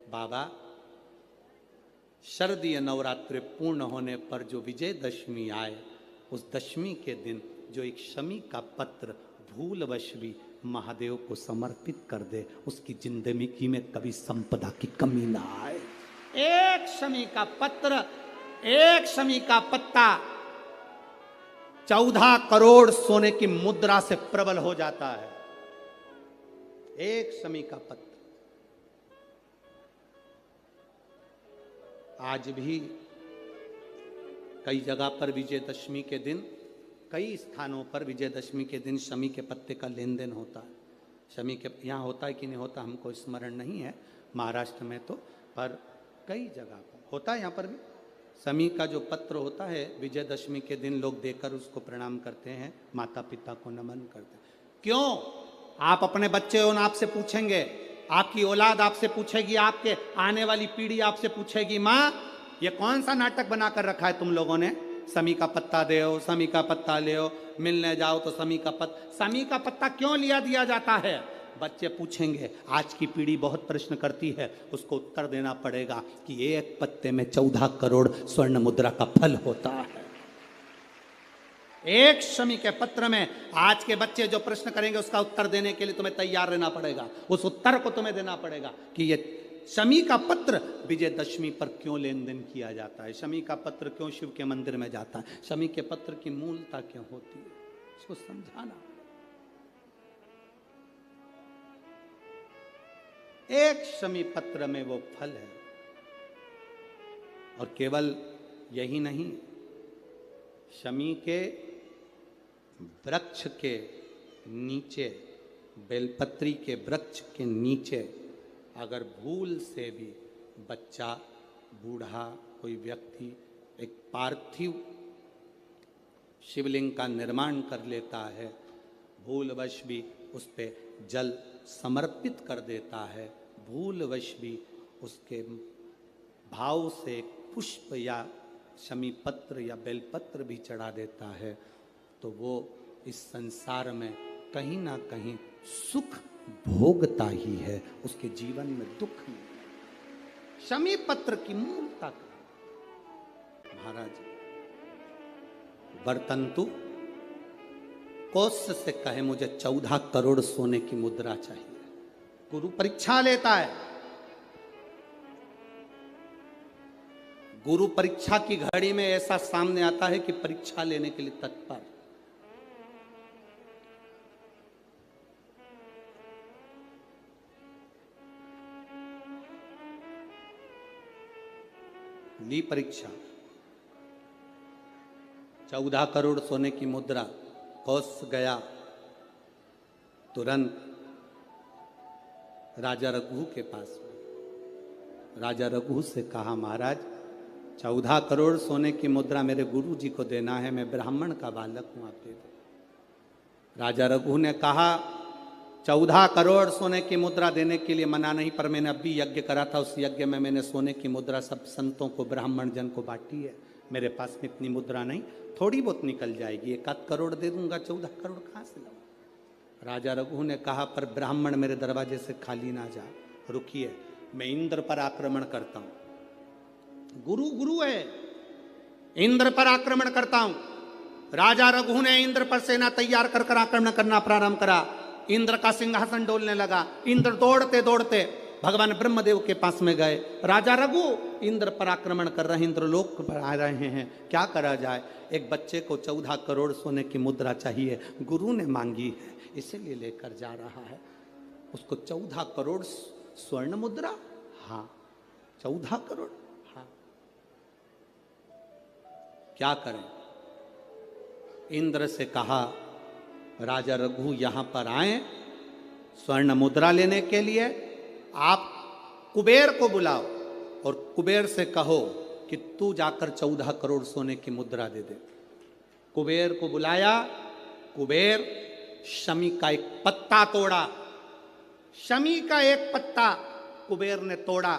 बाबा, शरदीय नवरात्रि पूर्ण होने पर जो विजयदशमी आए, उस दशमी के दिन जो एक शमी का पत्र भूलवश भी महादेव को समर्पित कर दे, उसकी जिंदगी में कभी संपदा की कमी ना आए। एक शमी का पत्र, एक शमी का पत्ता 14 करोड़ सोने की मुद्रा से प्रबल हो जाता है। एक शमी का पत्र। आज भी कई जगह पर विजयदशमी के दिन, कई स्थानों पर विजयदशमी के दिन शमी के पत्ते का लेन देन होता है। शमी के यहाँ होता है कि नहीं होता हमको स्मरण नहीं है, महाराष्ट्र में तो, पर कई जगह पर होता है। यहाँ पर भी शमी का जो पत्र होता है, विजयदशमी के दिन लोग देकर उसको प्रणाम करते हैं, माता पिता को नमन करते हैं। क्यों? आप अपने बच्चे हो, आपसे पूछेंगे, आपकी औलाद आपसे पूछेगी, आपके आने वाली पीढ़ी आपसे पूछेगी, माँ ये कौन सा नाटक बना कर रखा है तुम लोगों ने? शमी का पत्ता दे, शमी का पत्ता ले, मिलने जाओ तो शमी का पत्ता। शमी का पत्ता क्यों लिया दिया जाता है? बच्चे पूछेंगे, आज की पीढ़ी बहुत प्रश्न करती है, उसको उत्तर देना पड़ेगा कि एक पत्ते में 14 करोड़ स्वर्ण मुद्रा का फल होता है। एक शमी के पत्र में आज के बच्चे जो प्रश्न करेंगे, उसका उत्तर देने के लिए तुम्हें तैयार रहना पड़ेगा। उस उत्तर को तुम्हें देना पड़ेगा कि ये शमी का पत्र विजयदशमी पर क्यों लेन देन किया जाता है, शमी का पत्र क्यों शिव के मंदिर में जाता है, शमी के पत्र की मूलता क्यों होती है, इसको समझाना। एक शमी पत्र में वो फल है। और केवल यही नहीं, शमी के वृक्ष के नीचे, बेलपत्री के वृक्ष के नीचे अगर भूल से भी बच्चा, बूढ़ा, कोई व्यक्ति एक पार्थिव शिवलिंग का निर्माण कर लेता है, भूलवश भी उस पे जल समर्पित कर देता है, भूलवश भी उसके भाव से पुष्प या शमी पत्र या बेलपत्र भी चढ़ा देता है, तो वो इस संसार में कहीं ना कहीं सुख भोगता ही है, उसके जीवन में दुख नहीं। शमी पत्र की मूलता महाराज, बर्तंतु कोष से कहे मुझे 14 करोड़ सोने की मुद्रा चाहिए। गुरु परीक्षा लेता है, गुरु परीक्षा की घड़ी में ऐसा सामने आता है कि परीक्षा लेने के लिए तत्पर। ली परीक्षा, 14 करोड़ सोने की मुद्रा, कौश गया, तुरंत राजा रघु के पास में। राजा रघु से कहा, महाराज 14 करोड़ सोने की मुद्रा मेरे गुरु जी को देना है, मैं ब्राह्मण का बालक हूं, आप दे दो। राजा रघु ने कहा, 14 करोड़ सोने की मुद्रा देने के लिए मना नहीं, पर मैंने अभी यज्ञ करा था, उस यज्ञ में मैंने सोने की मुद्रा सब संतों को, ब्राह्मण जन को बांटी है। मेरे पास में इतनी मुद्रा नहीं, थोड़ी बहुत निकल जाएगी, 1 करोड़ दे दूंगा, 14 करोड़ कहाँ से लाऊं? राजा रघु ने कहा, पर ब्राह्मण मेरे दरवाजे से खाली ना जा, रुकिए, मैं इंद्र पर आक्रमण करता हूं। गुरु गुरु है, इंद्र पर आक्रमण करता हूं। राजा रघु ने इंद्र पर सेना तैयार कर आक्रमण करना प्रारंभ करा। इंद्र का सिंहासन डोलने लगा। इंद्र दौड़ते दौड़ते भगवान ब्रह्मदेव के पास में गए। राजा रघु इंद्र पर आक्रमण कर रहे हैं, इंद्रलोक पर आ रहे हैं, क्या करा जाए? एक बच्चे को 14 करोड़ सोने की मुद्रा चाहिए, गुरु ने मांगी है, इसीलिए लेकर जा रहा है। उसको 14 करोड़ स्वर्ण मुद्रा, हाँ 14 करोड़, हाँ क्या करें? इंद्र से कहा, राजा रघु यहां पर आए स्वर्ण मुद्रा लेने के लिए, आप कुबेर को बुलाओ और कुबेर से कहो कि तू जाकर 14 करोड़ सोने की मुद्रा दे दे। कुबेर को बुलाया। कुबेर शमी का एक पत्ता तोड़ा, शमी का एक पत्ता कुबेर ने तोड़ा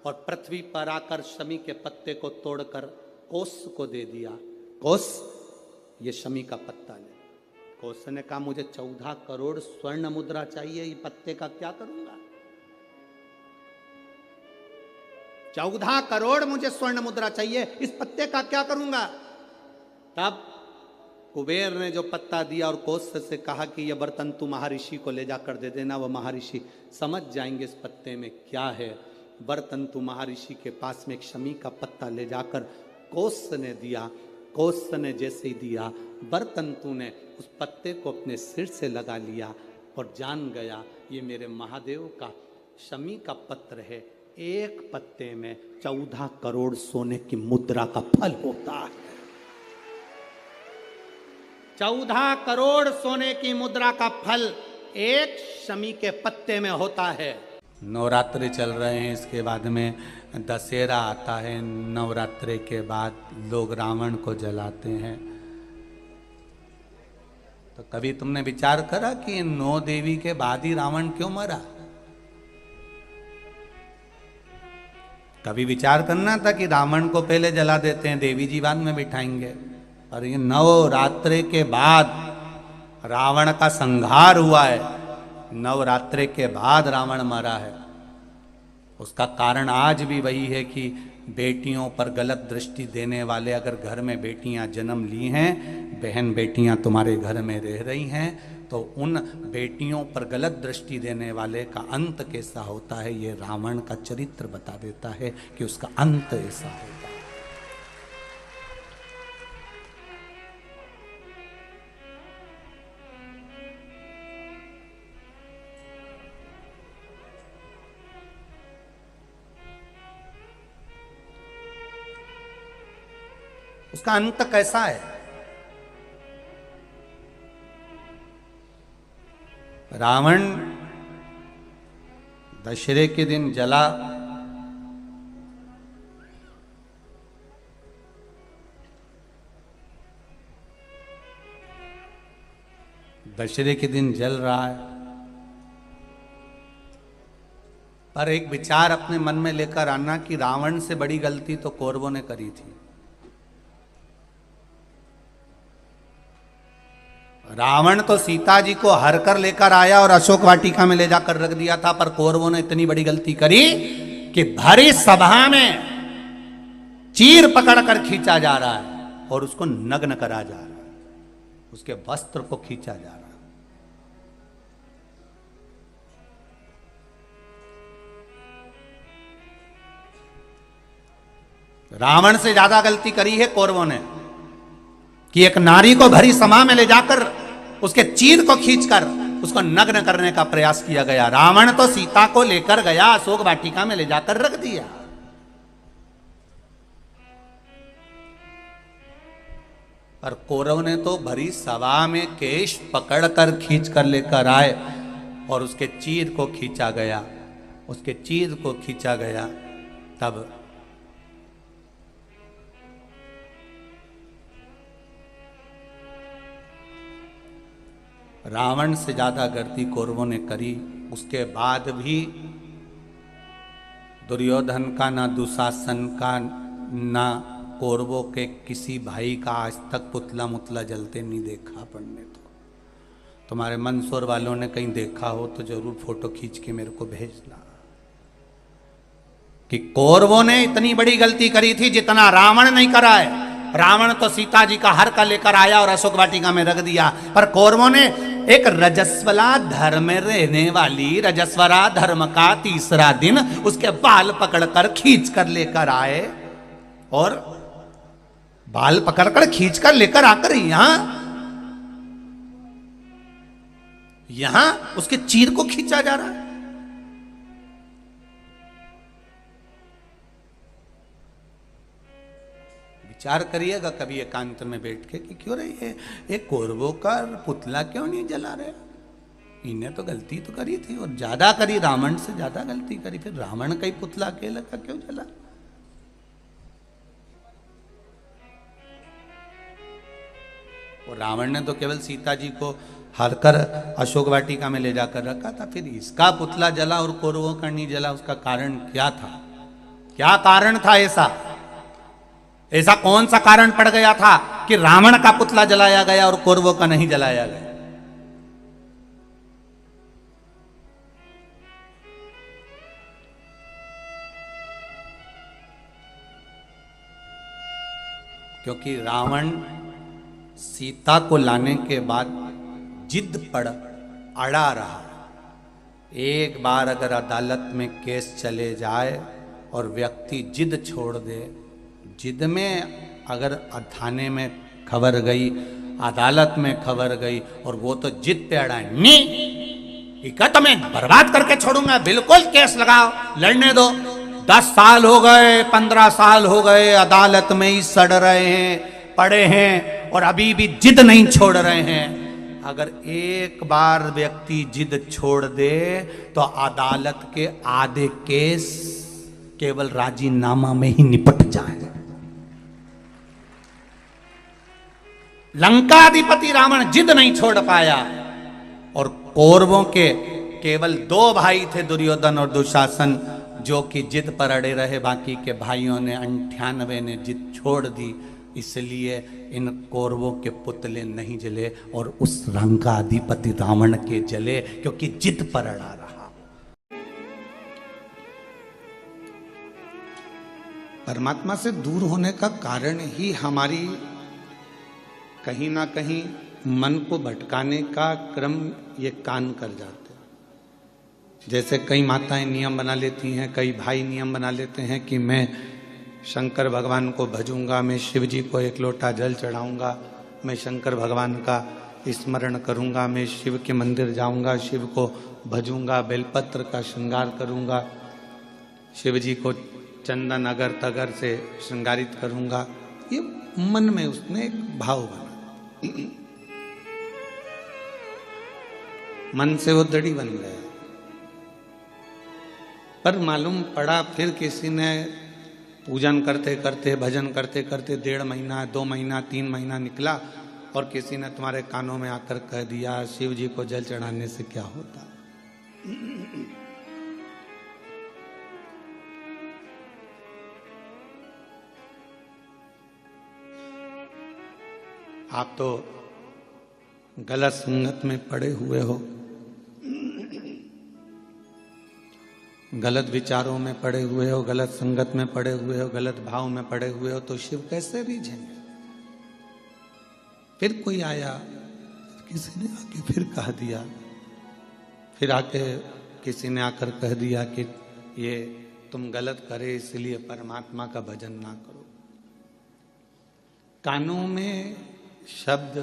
और पृथ्वी पर आकर शमी के पत्ते को तोड़कर कोस को दे दिया। कोस, ये शमी का पत्ता ले। कोस ने कहा, मुझे 14 करोड़ स्वर्ण मुद्रा चाहिए, ये पत्ते का क्या करूंगा? 14 करोड़ मुझे स्वर्ण मुद्रा चाहिए, इस पत्ते का क्या करूंगा? तब कुबेर ने जो पत्ता दिया और कौत्स से कहा कि यह बर्तन तू महर्षि को ले जाकर दे देना, वह महर्षि समझ जाएंगे इस पत्ते में क्या है। बर्तन तू महर्षि के पास में एक शमी का पत्ता ले जाकर कौत्स ने दिया। कौत्स ने जैसे ही दिया, बर्तंतु ने उस पत्ते को अपने सिर से लगा लिया और जान गया ये मेरे महादेव का शमी का पत्र है। एक पत्ते में 14 करोड़ सोने की मुद्रा का फल होता है। 14 करोड़ सोने की मुद्रा का फल एक शमी के पत्ते में होता है। नवरात्रि चल रहे हैं, इसके बाद में दशहरा आता है। नवरात्रि के बाद लोग रावण को जलाते हैं। तो कभी तुमने विचार करा कि 9 देवी के बाद ही रावण क्यों मरा? कभी विचार करना था कि रावण को पहले जला देते हैं, देवी जी बाद में बिठाएंगे। और ये नवरात्रि के बाद रावण का संहार हुआ है, नवरात्रि के बाद रावण मरा है। उसका कारण आज भी वही है कि बेटियों पर गलत दृष्टि देने वाले, अगर घर में बेटियां जन्म ली हैं, बहन बेटियां तुम्हारे घर में रह रही हैं, तो उन बेटियों पर गलत दृष्टि देने वाले का अंत कैसा होता है, ये रावण का चरित्र बता देता है कि उसका अंत ऐसा होगा। उसका अंत कैसा है? रावण दशहरे के दिन जला, दशहरे के दिन जल रहा है। पर एक विचार अपने मन में लेकर आना कि रावण से बड़ी गलती तो कौरवों ने करी थी। रावण तो सीता जी को हर कर लेकर आया और अशोक वाटिका में ले जाकर रख दिया था, पर कौरवों ने इतनी बड़ी गलती करी कि भरी सभा में चीर पकड़कर खींचा जा रहा है और उसको नग्न करा जा रहा है, उसके वस्त्र को खींचा जा रहा है। रावण से ज्यादा गलती करी है कौरवों ने कि एक नारी को भरी सभा में ले जाकर उसके चीर को खींचकर उसको नग्न करने का प्रयास किया गया। रावण तो सीता को लेकर गया, अशोक वाटिका में ले जाकर रख दिया। पर कौरव ने तो भरी सभा में केश पकड़कर खींच कर लेकर आए और उसके चीर को खींचा गया, उसके चीर को खींचा गया। तब रावण से ज्यादा गलती कौरवों ने करी। उसके बाद भी दुर्योधन का, ना दुशासन का, ना कौरवों के किसी भाई का आज तक पुतला मुतला जलते नहीं देखा अपन ने। तो तुम्हारे मंदसौर वालों ने कहीं देखा हो तो जरूर फोटो खींच के मेरे को भेजना कि कौरवों ने इतनी बड़ी गलती करी थी जितना रावण नहीं करा है। रावण तो सीता जी का हर का लेकर आया और अशोक वाटिका में रख दिया, पर कौरवों ने एक रजस्वला धर्म में रहने वाली, रजस्वला धर्म का तीसरा दिन उसके बाल पकड़कर खींच कर लेकर आए और बाल पकड़कर खींच कर लेकर आकर यहां उसके चीर को खींचा जा रहा है। विचार करिएगा कभी एकांत में बैठ के कि क्यों रही है ये कौरवों का पुतला क्यों नहीं जला रहे। इन्हें तो गलती तो करी थी और ज्यादा करी, रावण से ज्यादा गलती करी, फिर रावण का ही पुतला अकेला का क्यों जला। और रावण ने तो केवल सीता जी को हरकर अशोक वाटिका में ले जाकर रखा था, फिर इसका पुतला जला और कौरवों का नहीं जला। उसका कारण क्या था? क्या कारण था ऐसा कौन सा कारण पड़ गया था कि रावण का पुतला जलाया गया और कौरवों का नहीं जलाया गया? क्योंकि रावण सीता को लाने के बाद जिद पर अड़ा रहा। एक बार अगर अदालत में केस चले जाए और व्यक्ति जिद छोड़ दे, जिद में अगर थाने में खबर गई, अदालत में खबर गई और वो तो जिद पे अड़ा, नहीं इका तो मैं बर्बाद करके छोड़ूंगा, बिल्कुल केस लगाओ, लड़ने दो। 10 साल हो गए, 15 साल हो गए, अदालत में ही सड़ रहे हैं, पड़े हैं और अभी भी जिद नहीं छोड़ रहे हैं। अगर एक बार व्यक्ति जिद छोड़ दे तो अदालत के आधे केस केवल राजीनामा में ही निपट जाए। लंकाधिपति रावण जिद नहीं छोड़ पाया और कौरवों के केवल 2 भाई थे, दुर्योधन और दुशासन, जो कि जिद पर अड़े रहे। बाकी के भाइयों ने 98 ने जिद छोड़ दी, इसलिए इन कौरवों के पुतले नहीं जले और उस लंकाधिपति रावण के जले, क्योंकि जिद पर अड़ा रहा। परमात्मा से दूर होने का कारण ही हमारी कहीं ना कहीं मन को भटकाने का क्रम ये कान कर जाते हैं। जैसे कई माताएं नियम बना लेती हैं, कई भाई नियम बना लेते हैं कि मैं शंकर भगवान को भजूंगा, मैं शिव जी को 1 लोटा जल चढ़ाऊंगा, मैं शंकर भगवान का स्मरण करूंगा, मैं शिव के मंदिर जाऊंगा, शिव को भजूंगा, बेलपत्र का श्रृंगार करूंगा, शिव जी को चंदन अगर तगर से श्रृंगारित करूंगा। ये मन में उसने एक भाव बना, मन से वो दड़ी बन गया। पर मालूम पड़ा फिर किसी ने पूजन करते करते, भजन करते करते 1.5 महीना, 2 महीना, 3 महीना निकला और किसी ने तुम्हारे कानों में आकर कह दिया शिव जी को जल चढ़ाने से क्या होता। आप तो गलत संगत में पड़े हुए हो, गलत विचारों में पड़े हुए हो, गलत संगत में पड़े हुए हो, गलत भाव में पड़े हुए हो, तो शिव कैसे रीझेंगे। फिर कोई आया, किसी ने आके फिर कह दिया, फिर आके किसी ने आकर कह दिया कि ये तुम गलत करे इसलिए परमात्मा का भजन ना करो। कानों में शब्द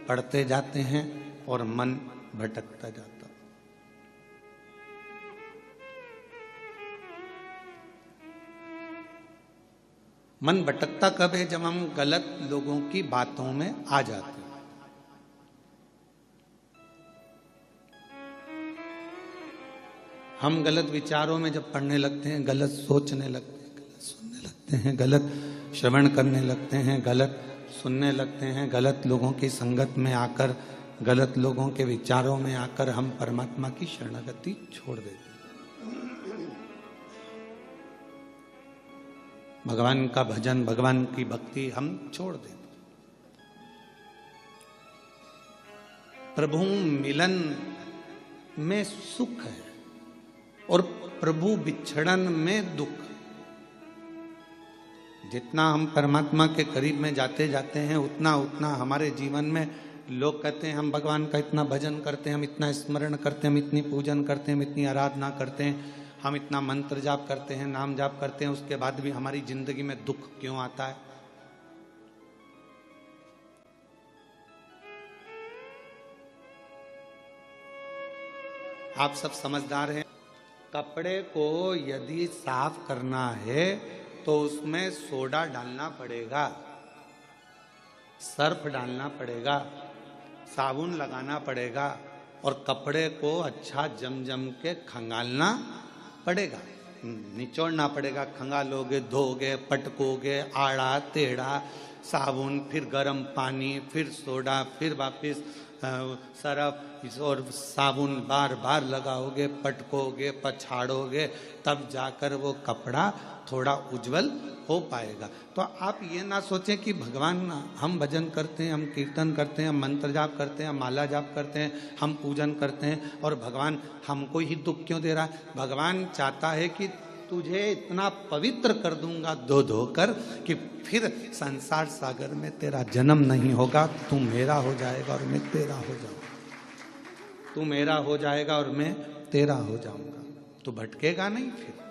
पढ़ते जाते हैं और मन भटकता जाता। मन भटकता कब है? जब हम गलत लोगों की बातों में आ जाते हैं। हम गलत विचारों में जब पढ़ने लगते हैं, गलत सोचने लगते हैं, गलत सुनने लगते हैं, गलत श्रवण करने लगते हैं, गलत सुनने लगते हैं, गलत लोगों की संगत में आकर, गलत लोगों के विचारों में आकर हम परमात्मा की शरणागति छोड़ देते हैं। भगवान का भजन, भगवान की भक्ति हम छोड़ देते। प्रभु मिलन में सुख है और प्रभु बिछड़न में दुख। जितना हम परमात्मा के करीब में जाते जाते हैं, उतना उतना हमारे जीवन में लोग कहते हैं हम भगवान का इतना भजन करते हैं, हम इतना स्मरण करते हैं, हम इतनी पूजन करते हैं, हम इतनी आराधना करते हैं, हम इतना मंत्र जाप करते हैं, नाम जाप करते हैं, उसके बाद भी हमारी जिंदगी में दुख क्यों आता है? आप सब समझदार हैं। कपड़े को यदि साफ करना है तो उसमें सोडा डालना पड़ेगा, सर्फ डालना पड़ेगा, साबुन लगाना पड़ेगा और कपड़े को अच्छा जम के खंगालना पड़ेगा, निचोड़ना पड़ेगा। खंगालोगे, धोगे, पटकोगे, आड़ा टेढ़ा, साबुन, फिर गर्म पानी, फिर सोडा, फिर वापस सरफ और साबुन बार बार लगाओगे, पटकोगे, पछाड़ोगे, तब जाकर वो कपड़ा थोड़ा उज्जवल हो पाएगा। तो आप ये ना सोचें कि भगवान, हम भजन करते हैं, हम कीर्तन करते हैं, हम मंत्र जाप करते हैं, हम माला जाप करते हैं, हम पूजन करते हैं और भगवान हमको ही दुख क्यों दे रहा है? भगवान चाहता है कि तुझे इतना पवित्र कर दूंगा धो धो कर कि फिर संसार सागर में तेरा जन्म नहीं होगा। तू मेरा हो जाएगा और मैं तेरा हो जाऊंगा। तू मेरा हो जाएगा और मैं तेरा हो जाऊंगा। तू भटकेगा नहीं फिर।